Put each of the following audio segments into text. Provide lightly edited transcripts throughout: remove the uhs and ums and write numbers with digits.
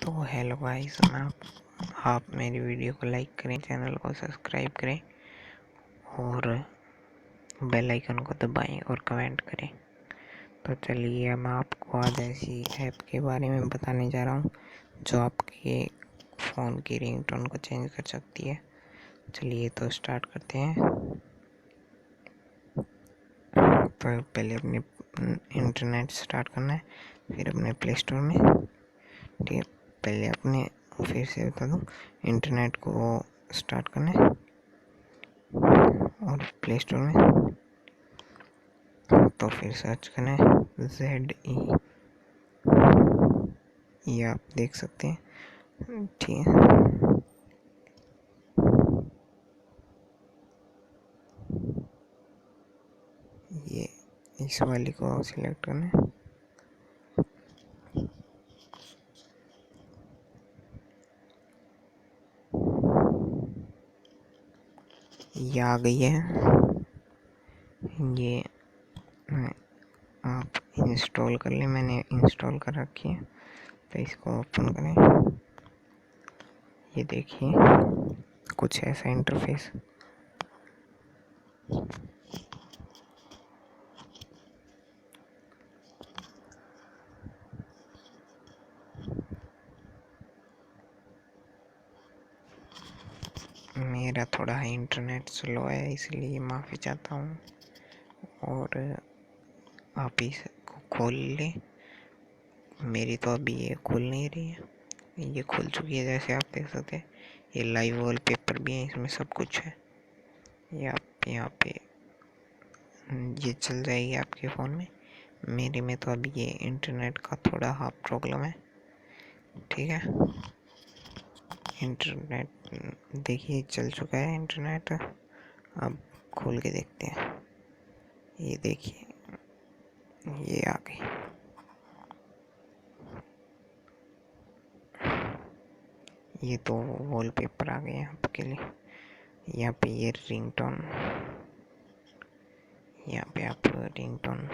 तो hello guys, आप मेरी वीडियो को लाइक करें, चैनल को सब्सक्राइब करें और बेल आइकन को दबाएं और कमेंट करें। तो चलिए मैं आपको आज ऐसी ऐप के बारे में बताने जा रहा हूँ जो आपके फ़ोन की रिंगटोन को चेंज कर सकती है। चलिए तो स्टार्ट करते हैं। तो पहले अपने इंटरनेट स्टार्ट करना है, फिर अपने प्ले स्टोर में। ठीक है, पहले अपने फिर से बता दूँ, इंटरनेट को स्टार्ट करना है और प्ले स्टोर में तो फिर सर्च करना है ZE, ये आप देख सकते हैं। ठीक है, ये इस वाली को सिलेक्ट करना है। ये आ गई है, ये आप इंस्टॉल कर लें। मैंने इंस्टॉल कर रखी है, तो इसको ओपन करें। ये देखिए कुछ ऐसा इंटरफेस। मेरा थोड़ा इंटरनेट स्लो है, इसलिए माफ़ी चाहता हूँ। और आप इसको खोल लें। मेरी तो अभी ये खुल नहीं रही है, ये खुल चुकी है जैसे आप देख सकते हैं। ये लाइव वॉलपेपर भी है, इसमें सब कुछ है। ये आप यहाँ पे ये चल जाएगी आपके फ़ोन में। मेरे में तो अभी ये इंटरनेट का थोड़ा हाफ प्रॉब्लम है। ठीक है, इंटरनेट देखिए चल चुका है इंटरनेट। अब खोल के देखते हैं। ये देखिए ये आ गई। ये तो वॉलपेपर आ गए हैं आपके लिए। यहाँ पे ये रिंगटोन, यहाँ पे आप रिंगटोन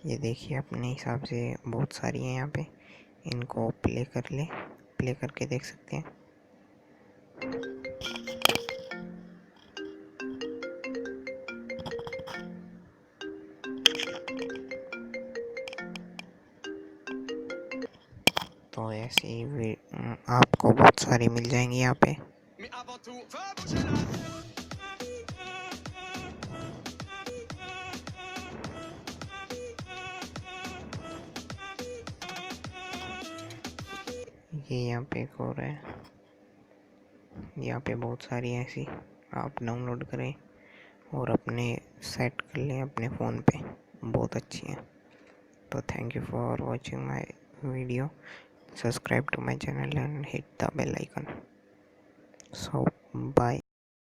ये देखिए अपने हिसाब से बहुत सारी हैं यहाँ पे। इनको प्ले करके देख सकते हैं। तो ऐसे ही आपको बहुत सारी मिल जाएंगी यहाँ पे। ये यहाँ पे एक और है, यहाँ पे बहुत सारी ऐसी आप डाउनलोड करें और अपने सेट कर लें अपने फ़ोन पे, बहुत अच्छी है। तो thank you for watching my video. Subscribe to my channel and hit the bell icon. So bye.